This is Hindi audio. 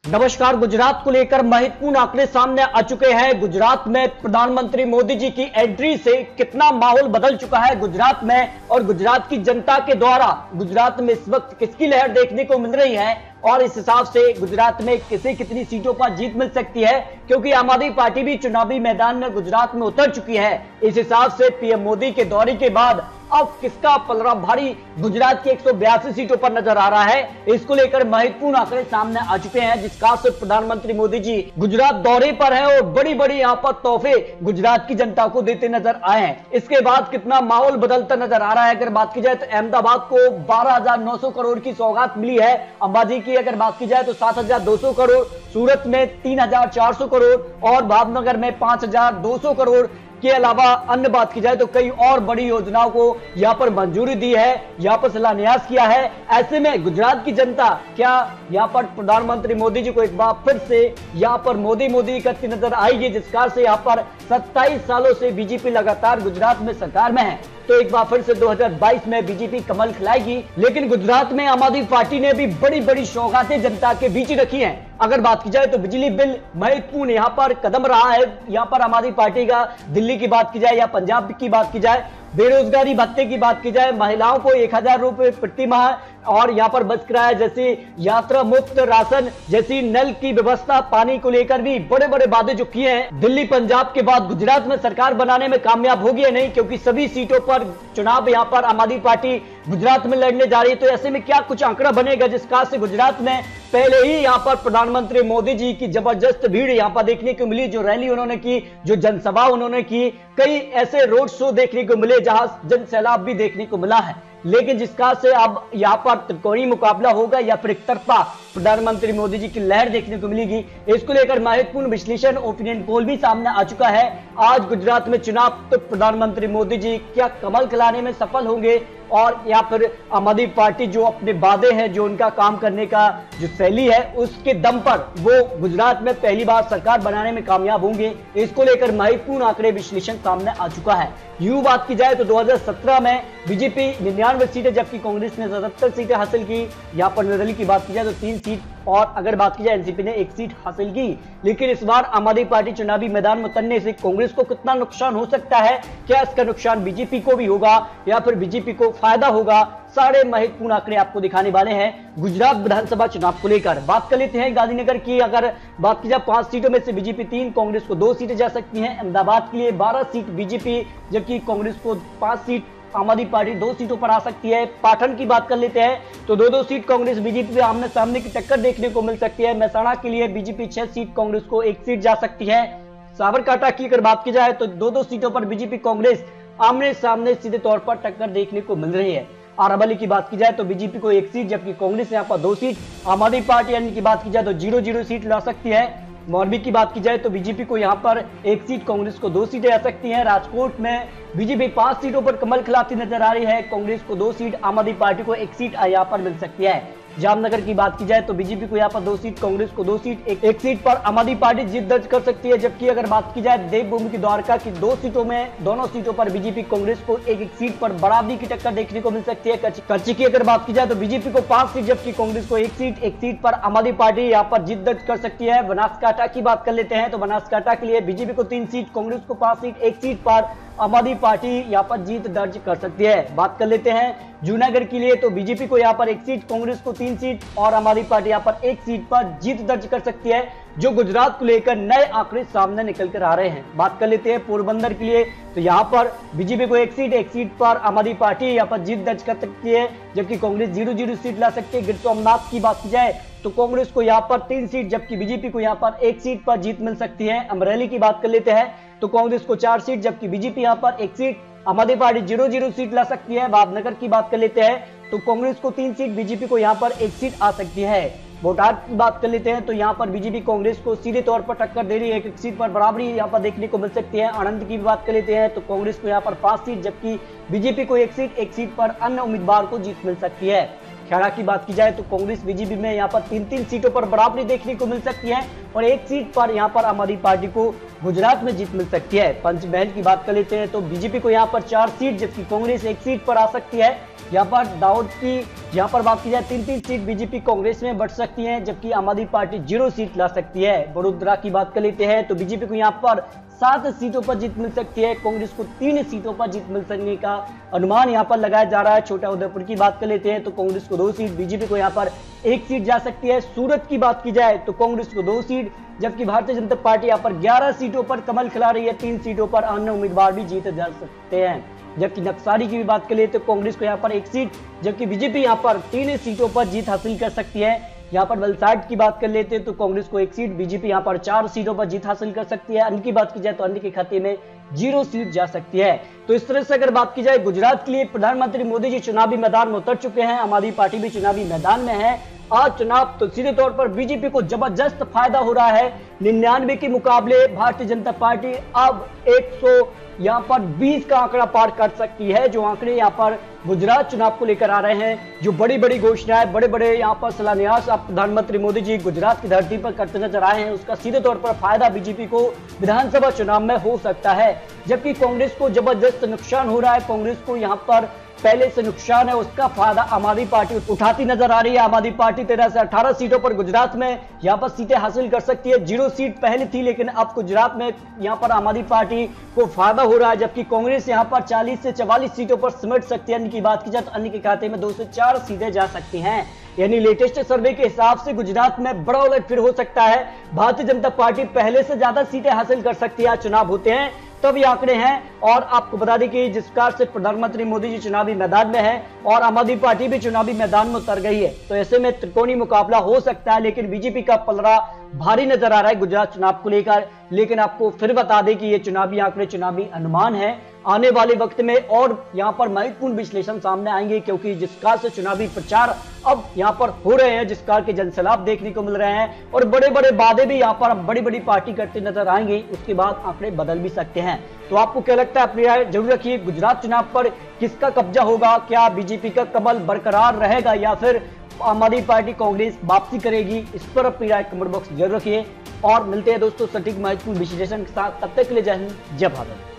नमस्कार। गुजरात को लेकर महत्वपूर्ण आंकड़े सामने आ चुके हैं। गुजरात में प्रधानमंत्री मोदी जी की एंट्री से कितना माहौल बदल चुका है गुजरात में, और गुजरात की जनता के द्वारा गुजरात में इस वक्त किसकी लहर देखने को मिल रही है और इस हिसाब से गुजरात में किसे कितनी सीटों पर जीत मिल सकती है, क्योंकि आम आदमी पार्टी भी चुनावी मैदान में गुजरात में उतर चुकी है। इस हिसाब से पीएम मोदी के दौरे के बाद अब किसका पलड़ा भारी गुजरात की 182 सीटों पर नजर आ रहा है, इसको लेकर महत्वपूर्ण आंकड़े सामने आ चुके हैं। जिस खास से प्रधानमंत्री मोदी जी गुजरात दौरे पर हैं और बड़ी बड़ी यहाँ पर तोहफे गुजरात की जनता को देते नजर आए हैं। इसके बाद कितना माहौल बदलता नजर आ रहा है। अगर बात की जाए तो अहमदाबाद को 12,900 करोड़ की सौगात मिली है। अंबाजी की अगर बात की जाए तो 7,200 करोड़, सूरत में 3,400 करोड़ और भावनगर में 5,200 करोड़ के अलावा अन्य बात की जाए तो कई और बड़ी योजनाओं को यहां पर मंजूरी दी है, यहां पर शिलान्यास किया है। ऐसे में गुजरात की जनता क्या यहां पर प्रधानमंत्री मोदी जी को एक बार फिर से यहां पर मोदी करती नजर आएगी, जिस कार से यहां पर 27 सालों से बीजेपी लगातार गुजरात में सरकार में है, तो एक बार फिर से 2022 में बीजेपी कमल खिलाएगी। लेकिन गुजरात में आम आदमी पार्टी ने भी बड़ी बड़ी सौगातें जनता के बीच रखी हैं। अगर बात की जाए तो बिजली बिल महत्वपूर्ण यहां पर कदम रहा है। यहां पर आम आदमी पार्टी का दिल्ली की बात की जाए या पंजाब की बात की जाए, बेरोजगारी भत्ते की बात की जाए, महिलाओं को 1,000 रुपए प्रति माह और यहाँ पर बस किराया जैसी यात्रा मुफ्त राशन जैसी नल की व्यवस्था, पानी को लेकर भी बड़े बड़े वादे जो किए हैं। दिल्ली पंजाब के बाद गुजरात में सरकार बनाने में कामयाब होगी या नहीं, क्योंकि सभी सीटों पर चुनाव यहाँ पर आम आदमी पार्टी गुजरात में लड़ने जा रही है। तो ऐसे में क्या कुछ आंकड़ा बनेगा जिस खास से गुजरात में पहले ही यहाँ पर प्रधानमंत्री मोदी जी की जबरदस्त भीड़ यहाँ पर देखने को मिली, जो रैली उन्होंने की, जो जनसभा उन्होंने की, कई ऐसे रोड शो देखने को मिले जहां जन सैलाब भी देखने को मिला है। लेकिन जिसका से अब यहाँ पर त्रिकोणीय मुकाबला होगा या फिर एक तरफा प्रधानमंत्री मोदी जी की लहर देखने को मिलेगी, इसको लेकर महत्वपूर्ण विश्लेषण ओपिनियन पोल भी सामने आ चुका है। आज गुजरात में चुनाव तो प्रधानमंत्री मोदी जी क्या कमल खिलाने में सफल होंगे और या फिर आम आदमी पार्टी जो अपने वादे हैं, जो उनका काम करने का जो शैली है, उसके दम पर वो गुजरात में पहली बार सरकार बनाने में कामयाब होंगे, इसको लेकर महत्वपूर्ण आंकड़े विश्लेषण सामने आ चुका है। यूं बात की जाए तो 2017 में बीजेपी 99 सीटें जबकि कांग्रेस ने 77 सीटें हासिल की। यहाँ पर निर्दलीय की बात की जाए तो 3 सीट और अगर बात की जाए एनसीपी ने 1 सीट हासिल की। लेकिन इस बार आम आदमी पार्टी चुनावी मैदान में उतरने से कांग्रेस को कितना नुकसान हो सकता है, क्या इसका नुकसान बीजेपी को भी होगा या फिर बीजेपी को फायदा होगा, सारे महत्वपूर्ण आंकड़े आपको दिखाने वाले हैं गुजरात विधानसभा चुनाव को लेकर। बात कर लेते हैं गांधीनगर की। अगर बात की जाए 5 सीटों में से बीजेपी 3, कांग्रेस को 2 सीटें जा सकती हैं। अहमदाबाद के लिए 12 सीट बीजेपी जबकि कांग्रेस को 5 सीट, आम आदमी पार्टी 2 सीटों पर आ सकती है। पाटन की बात कर लेते हैं तो 2-2 सीट कांग्रेस बीजेपी आमने सामने की टक्कर देखने को मिल सकती है। महसाणा के लिए बीजेपी 6 सीट, कांग्रेस को 1 सीट जा सकती है। साबरकांठा की अगर बात की जाए तो 2-2 सीटों पर बीजेपी कांग्रेस आमने सामने सीधे तौर पर टक्कर देखने को मिल रही है। अरावली की बात की जाए तो बीजेपी को 1 सीट जबकि कांग्रेस यहाँ पर 2 सीट, आम आदमी पार्टी की बात की जाए तो 0-0 सीट ला सकती है। मोरबी की बात की जाए तो बीजेपी को यहाँ पर 1 सीट, कांग्रेस को 2 सीटें आ सकती हैं। राजकोट में बीजेपी 5 सीटों पर कमल खिलाती नजर आ रही है, कांग्रेस को 2 सीट, आम आदमी पार्टी को 1 सीट यहाँ पर मिल सकती है। जामनगर की बात की जाए तो बीजेपी को यहाँ पर 2 सीट, कांग्रेस को 2 सीट, एक सीट पर आम आदमी पार्टी जीत दर्ज कर सकती है। जबकि अगर बात की जाए देवभूमि की द्वारका की 2 सीटों में, दोनों सीटों पर बीजेपी कांग्रेस को 1-1 सीट पर बराबरी की टक्कर देखने को मिल सकती है। कच्ची की अगर बात की जाए तो बीजेपी को 5 सीट जबकि कांग्रेस को 1 सीट पर आम आदमी पार्टी यहाँ पर जीत दर्ज कर सकती है। बनासकांठा की बात कर लेते हैं तो बनासकांठा के लिए बीजेपी को 3 सीट, कांग्रेस को 5 सीट, 1 सीट पर आम आदमी पार्टी यहाँ पर जीत दर्ज कर सकती है। बात कर लेते हैं जूनागढ़ के लिए तो बीजेपी को यहाँ पर 1 सीट, कांग्रेस को 3 सीट और आम आदमी पार्टी यहाँ पर 1 सीट पर जीत दर्ज कर सकती है, जो गुजरात को लेकर नए आंकड़े सामने निकल कर आ रहे हैं। बात कर लेते हैं पोरबंदर के लिए तो यहाँ पर बीजेपी को 1 सीट पर आम आदमी पार्टी यहाँ पर जीत दर्ज कर सकती है जबकि कांग्रेस 0-0 सीट ला सकती है। गिर सोमनाथ की बात की जाए तो कांग्रेस को यहाँ पर 3 सीट जबकि बीजेपी को यहाँ पर 1 सीट पर जीत मिल सकती है। अमरेली की बात कर लेते हैं तो कांग्रेस को 4 सीट जबकि बीजेपी यहाँ पर 1 सीट, आम आदमी पार्टी 0-0 सीट ला सकती है। भावनगर की बात कर लेते हैं तो कांग्रेस को 3 सीट, बीजेपी को यहाँ पर 1 सीट आ सकती है। बोटाद की बात कर लेते हैं तो यहाँ पर बीजेपी कांग्रेस को सीधे तौर पर टक्कर दे रही है, 1 सीट पर बराबरी यहाँ पर देखने को मिल सकती है। आनंद की बात कर लेते हैं तो कांग्रेस को यहाँ पर 5 सीट जबकि बीजेपी को 1 सीट पर अन्य उम्मीदवार को जीत मिल सकती है। खेड़ा की बात की जाए तो कांग्रेस बीजेपी में यहाँ पर 3-3 सीटों पर बराबरी देखने को मिल सकती है। और एक सीट पर यहाँ पर आम आदमी पार्टी को गुजरात में जीत मिल सकती है। पंचमहल की बात कर लेते हैं तो बीजेपी को यहाँ पर 4 सीट, जबकि कांग्रेस 1 सीट पर आ सकती है। यहाँ पर दाऊद की यहाँ पर बात की जाए 3-3 सीट बीजेपी कांग्रेस में बढ़ सकती है, जबकि आम आदमी पार्टी 0 सीट ला सकती है। वडोदरा की बात कर लेते हैं तो बीजेपी को यहाँ पर 7 सीटों पर जीत मिल सकती है, कांग्रेस को 3 सीटों पर जीत मिल सकने का अनुमान यहाँ पर लगाया जा रहा है। छोटा उदयपुर की बात कर लेते हैं तो कांग्रेस को 2 सीट, बीजेपी को यहाँ पर 1 सीट जा सकती है। सूरत की बात की जाए तो कांग्रेस को 2 सीट, जबकि भारतीय जनता पार्टी यहाँ पर 11 सीटों पर कमल खिला रही है। 3 सीटों पर अन्य उम्मीदवार भी जीते जा सकते हैं। जबकि नक्सारी की भी बात कर ले तो कांग्रेस को यहाँ पर 1 सीट, जबकि बीजेपी यहाँ पर 3 सीटों पर जीत हासिल कर सकती है। यहाँ पर वलसाड की बात कर लेते हैं तो कांग्रेस को 1 सीट, बीजेपी यहाँ पर 4 सीटों पर जीत हासिल कर सकती है। अन्य की बात की जाए तो अन्य के खाते में 0 सीट जा सकती है। तो इस तरह से अगर बात की जाए गुजरात के लिए प्रधानमंत्री मोदी जी चुनावी मैदान में उतर चुके हैं, आम आदमी पार्टी भी चुनावी मैदान में है। आज चुनाव तो सीधे तौर पर बीजेपी को जबरदस्त फायदा हो रहा है। 99 के मुकाबले भारतीय जनता पार्टी अब 120 का आंकड़ा पार कर सकती है। जो आंकड़े यहाँ पर गुजरात चुनाव को लेकर आ रहे हैं, जो बड़ी बड़ी घोषणाएं, बड़े बड़े यहाँ पर शिलान्यास अब प्रधानमंत्री मोदी जी गुजरात की धरती पर करते नजर आए हैं, उसका सीधे तौर पर फायदा बीजेपी को विधानसभा चुनाव में हो सकता है। जबकि कांग्रेस को जबरदस्त नुकसान हो रहा है, कांग्रेस को यहाँ पर पहले से नुकसान है, उसका फायदा आम आदमी पार्टी उठाती नजर आ रही है। आम आदमी पार्टी 13 से 18 सीटों पर गुजरात में यहाँ पर सीटें हासिल कर सकती है। 0 सीट पहले थी, लेकिन अब गुजरात में यहाँ पर आम आदमी पार्टी को फायदा हो रहा है, जबकि कांग्रेस यहाँ पर 40 से 44 सीटों पर सिमट सकती है। अन्य की बात की जाए तो अन्य के खाते में 2 से 4 सीटें जा सकती हैं। यानी लेटेस्ट सर्वे के हिसाब से गुजरात में बड़ा उलट फिर हो सकता है। भारतीय जनता पार्टी पहले से ज्यादा सीटें हासिल कर सकती है। चुनाव होते हैं तब ये आंकड़े हैं। और आपको बता दें कि जिस प्रकार से प्रधानमंत्री मोदी जी चुनावी मैदान में है और आम आदमी पार्टी भी चुनावी मैदान में उतर गई है, तो ऐसे में त्रिकोणीय मुकाबला हो सकता है। लेकिन बीजेपी का पलड़ा भारी नजर आ रहा है गुजरात चुनाव को लेकर। लेकिन आपको फिर बता दें कि ये चुनावी आंकड़े, चुनावी अनुमान है। आने वाले वक्त में और यहाँ पर महत्वपूर्ण विश्लेषण सामने आएंगे, क्योंकि जिस प्रकार से चुनावी प्रचार अब यहाँ पर हो रहे हैं, जिस प्रकार के जनसैलाब देखने को मिल रहे हैं और बड़े बड़े वादे भी यहाँ पर बड़ी बड़ी पार्टी करते नजर आएंगे, उसके बाद आंकड़े बदल भी सकते हैं। तो आपको क्या लगता है, अपनी राय जरूर रखिए। गुजरात चुनाव पर किसका कब्जा होगा? क्या बीजेपी का कमल बरकरार रहेगा या फिर आम आदमी पार्टी कांग्रेस वापसी करेगी? इस पर अपनी राय कमेंट बॉक्स जरूर रखिए और मिलते हैं दोस्तों सटीक महत्वपूर्ण विश्लेषण के साथ। तब तक के लिए जय हिंद, जय भारत।